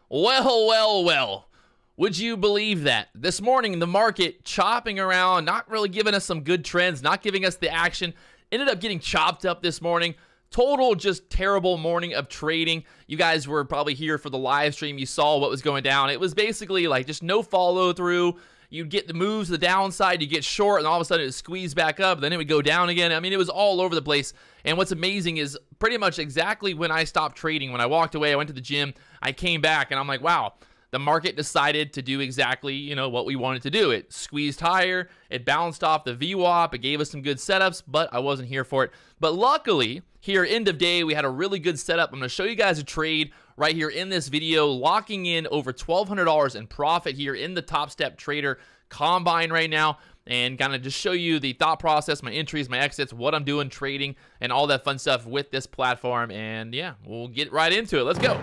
Well, well, well. Would you believe that? This morning, the market chopping around, not really giving us some good trends, not giving us the action. Ended up getting chopped up this morning. Total just terrible morning of trading. You guys were probably here for the live stream. You saw what was going down. It was basically like just no follow through. You'd get the moves to the downside, you get short, and all of a sudden it would squeeze back up, then it would go down again. I mean, it was all over the place. And what's amazing is pretty much exactly when I stopped trading, when I walked away, I went to the gym, I came back, and I'm like, wow, the market decided to do exactly, what we wanted to do. It squeezed higher, it bounced off the VWAP, it gave us some good setups, but I wasn't here for it. But luckily, here, end of day, we had a really good setup. I'm going to show you guys a trade right here in this video, locking in over $1,200 in profit here in the Top Step Trader Combine right now, and kind of just show you the thought process, my entries, my exits, what I'm doing trading, and all that fun stuff with this platform. And yeah, we'll get right into it. Let's go.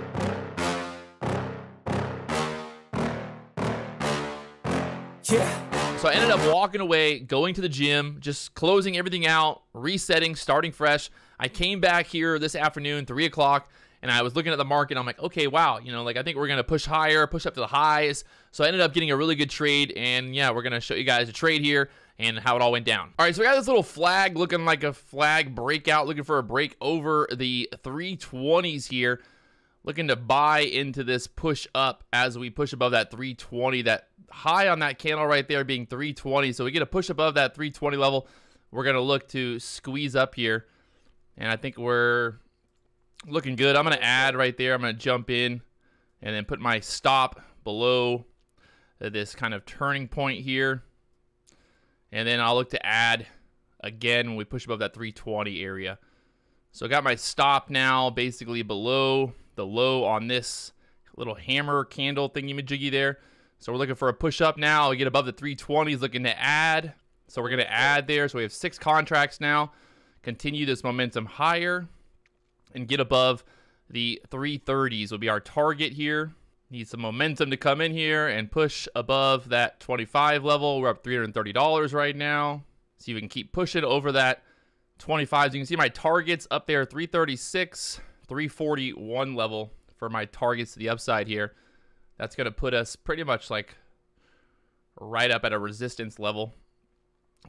Yeah. So I ended up walking away, going to the gym, just closing everything out, resetting, starting fresh. I came back here this afternoon, 3 o'clock, and I was looking at the market. I'm like, okay, wow, I think we're going to push higher, push up to the highs. So I ended up getting a really good trade, and yeah, we're going to show you guys a trade here and how it all went down. All right, so we got this little flag looking like a flag breakout, looking for a break over the 320s here. Looking to buy into this push up as we push above that 320, that high on that candle right there being 320. So we get a push above that 320 level. We're going to look to squeeze up here. And I think we're looking good. I'm going to add right there. I'm going to jump in and then put my stop below this kind of turning point here. And then I'll look to add again when we push above that 320 area. So I got my stop now basically below the low on this little hammer candle thingy-majiggy there. So we're looking for a push up now. We get above the 320s, looking to add. So we're going to add there. So we have 6 contracts now. Continue this momentum higher and get above the 330s will be our target here. Need some momentum to come in here and push above that 25 level. We're up $330 right now. See if we can keep pushing over that 25s. You can see my targets up there, 336, 341 level for my targets to the upside here. That's going to put us pretty much like right up at a resistance level.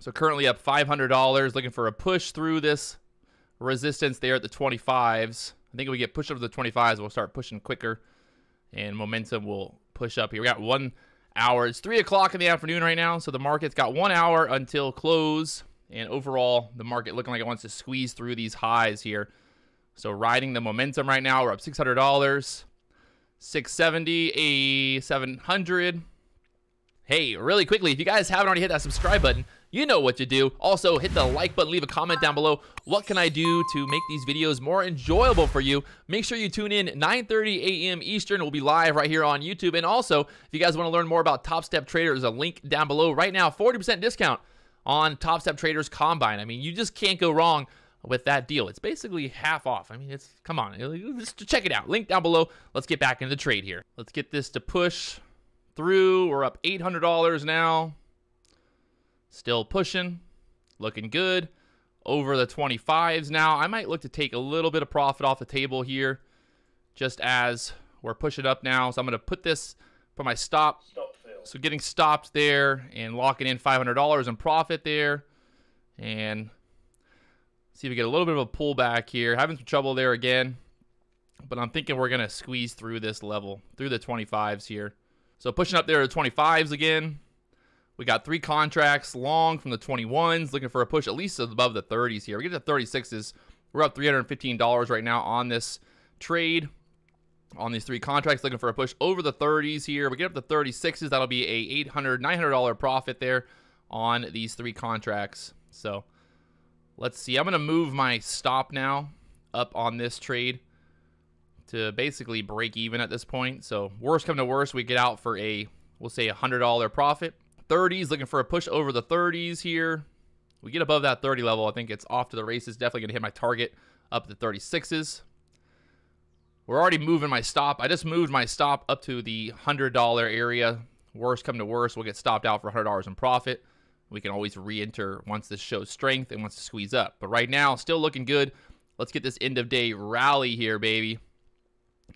So currently up $500, looking for a push through this resistance there at the 25s. I think if we get pushed up to the 25s, we'll start pushing quicker, and momentum will push up here. We got 1 hour. It's 3 o'clock in the afternoon right now, so the market's got 1 hour until close, and overall, the market looking like it wants to squeeze through these highs here. So riding the momentum right now, we're up $600, 670, 700. Hey, really quickly, if you guys haven't already hit that subscribe button, you know what to do. Also, hit the like button, leave a comment down below. What can I do to make these videos more enjoyable for you? Make sure you tune in 9:30 a.m. Eastern. We'll be live right here on YouTube. And also, if you guys want to learn more about Top Step Trader, there's a link down below right now, 40% discount on Top Step Traders Combine. I mean, you just can't go wrong with that deal. It's basically half off. I mean, come on, just check it out. Link down below. Let's get back into the trade here. Let's get this to push through. We're up $800 now. Still pushing, looking good. Over the 25s now. I might look to take a little bit of profit off the table here, just as we're pushing up now. So I'm going to put my stop. So getting stopped there and locking in $500 in profit there, and see if we get a little bit of a pullback here. Having some trouble there again, but I'm thinking we're going to squeeze through this level, through the 25s here. So pushing up there to 25s again. We got 3 contracts long from the 21s, looking for a push at least above the 30s here. We get to 36s. We're up $315 right now on this trade, on these 3 contracts, looking for a push over the 30s here. We get up to 36s. That'll be a $800, $900 profit there on these 3 contracts. So let's see. I'm going to move my stop now up on this trade to basically break even at this point. So worst come to worst, we get out for we'll say $100 profit. 30s, looking for a push over the 30s here. We get above that 30 level, I think it's off to the races. Definitely going to hit my target up to 36s. We're already moving my stop. I just moved my stop up to the $100 area. Worst come to worst, we'll get stopped out for $100 in profit. We can always re-enter once this shows strength and wants to squeeze up. But right now, still looking good. Let's get this end of day rally here, baby.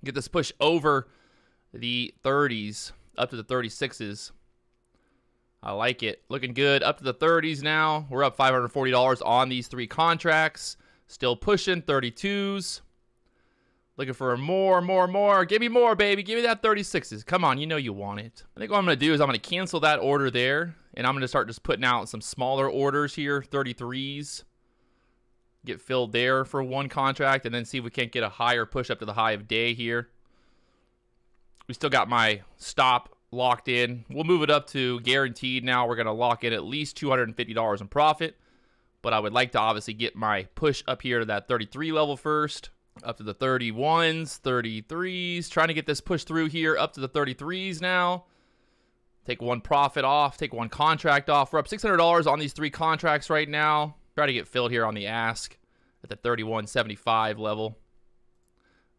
Get this push over the 30s up to the 36s. I like it. Looking good. Up to the 30s now. We're up $540 on these 3 contracts. Still pushing 32s. Looking for more. Give me more, baby. Give me that 36s. Come on, you know you want it. I think what I'm going to do is I'm going to cancel that order there. And I'm going to start just putting out some smaller orders here. 33s. Get filled there for 1 contract. And then see if we can't get a higher push up to the high of day here. We still got my stop locked in. We'll move it up to guaranteed now. We're going to lock in at least $250 in profit. But I would like to obviously get my push up here to that 33 level first. Up to the 31s, 33s. Trying to get this push through here up to the 33s now. Take 1 profit off. Take 1 contract off. We're up $600 on these 3 contracts right now. Try to get filled here on the ask at the 31.75 level.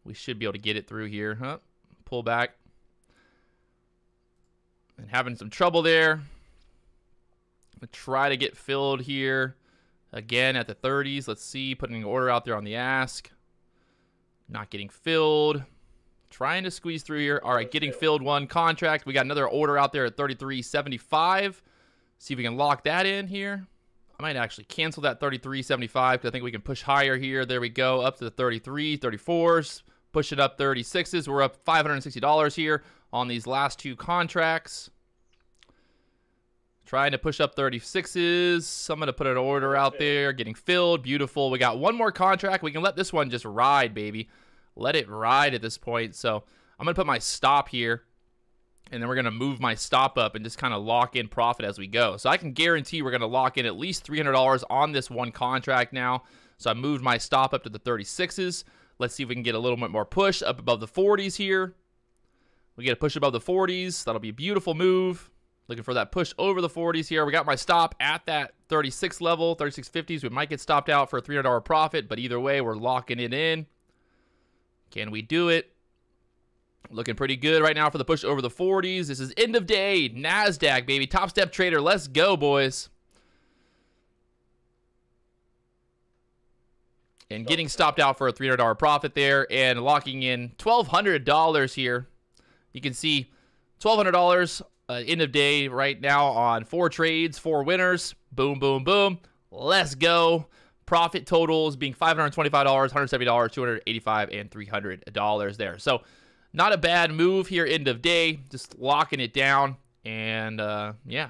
We should be able to get it through here. Huh? Pull back. And having some trouble there. We'll try to get filled here again at the 30s. Let's see. Putting an order out there on the ask. Not getting filled. Trying to squeeze through here. All right, getting filled 1 contract. We got another order out there at 33.75. See if we can lock that in here. I might actually cancel that 33.75 because I think we can push higher here. There we go. Up to the 33, 34s. Push it up 36s. We're up $560 here on these last 2 contracts. Trying to push up 36s. I'm going to put an order out there. Getting filled. Beautiful. We got 1 more contract. We can let this one just ride, baby. Let it ride at this point. So I'm going to put my stop here. And then we're going to move my stop up and just kind of lock in profit as we go. So I can guarantee we're going to lock in at least $300 on this 1 contract now. So I moved my stop up to the 36s. Let's see if we can get a little bit more push up above the 40s here. We get a push above the 40s. That'll be a beautiful move. Looking for that push over the 40s here. We got my stop at that 36 level, 36.50s. We might get stopped out for a $300 profit, but either way, we're locking it in. Can we do it? Looking pretty good right now for the push over the 40s. This is end of day. Nasdaq, baby. Top step trader. Let's go, boys. And getting stopped out for a $300 profit there and locking in $1,200 here. You can see $1,200 end of day right now on 4 trades, 4 winners. Boom, boom, boom. Let's go. Profit totals being $525, $170, $285, and $300 there. So not a bad move here end of day. Just locking it down. And yeah.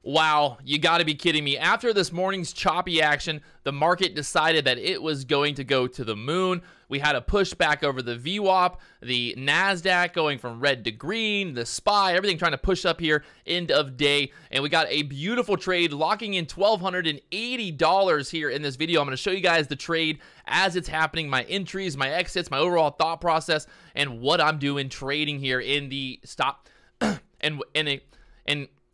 Wow, you got to be kidding me. After this morning's choppy action, the market decided that it was going to go to the moon. We had a push back over the VWAP, the NASDAQ going from red to green, the SPY, everything trying to push up here end of day. And we got a beautiful trade locking in $1,280 here in this video. I'm going to show you guys the trade as it's happening, my entries, my exits, my overall thought process, and what I'm doing trading here in the stop.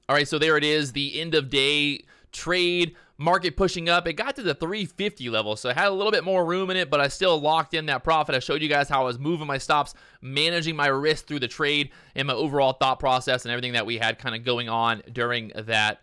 All right, so there it is, the end of day trade, market pushing up. It got to the 350 level, so it had a little bit more room in it, but I still locked in that profit. I showed you guys how I was moving my stops, managing my risk through the trade, and my overall thought process and everything that we had kind of going on during that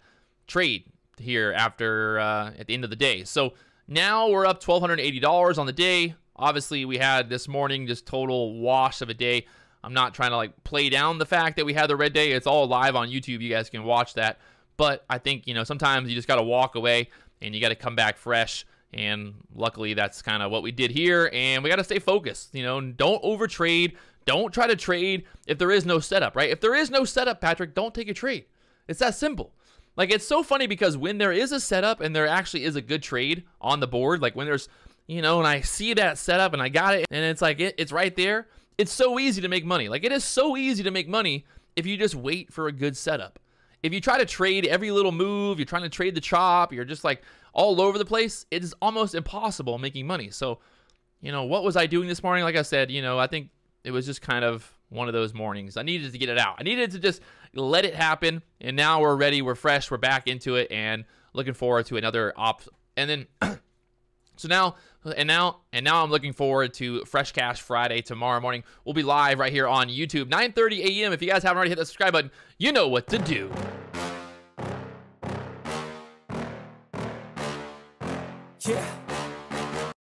trade here after at the end of the day. So now we're up $1,280 on the day. Obviously, we had this morning just total wash of a day. I'm not trying to like play down the fact that we had the red day. It's all live on YouTube. You guys can watch that. But I think, you know, sometimes you just got to walk away and you got to come back fresh. And luckily, that's kind of what we did here. And we got to stay focused. You know, don't overtrade. Don't try to trade if there is no setup, right? If there is no setup, Patrick, don't take a trade. It's that simple. Like, it's so funny because when there is a setup and there actually is a good trade on the board, like when there's, you know, and I see that setup and I got it and it's like it's right there. It's so easy to make money. Like, it is so easy to make money if you just wait for a good setup. If you try to trade every little move, you're trying to trade the chop, you're just like all over the place, it is almost impossible making money. So, you know, what was I doing this morning? Like I said, you know, I think it was just kind of one of those mornings. I needed to get it out. I needed to just let it happen. And now we're ready. We're fresh. We're back into it and looking forward to another and then so now I'm looking forward to Fresh Cash Friday tomorrow morning. We'll be live right here on YouTube, 9:30 a.m. If you guys haven't already hit the subscribe button, you know what to do.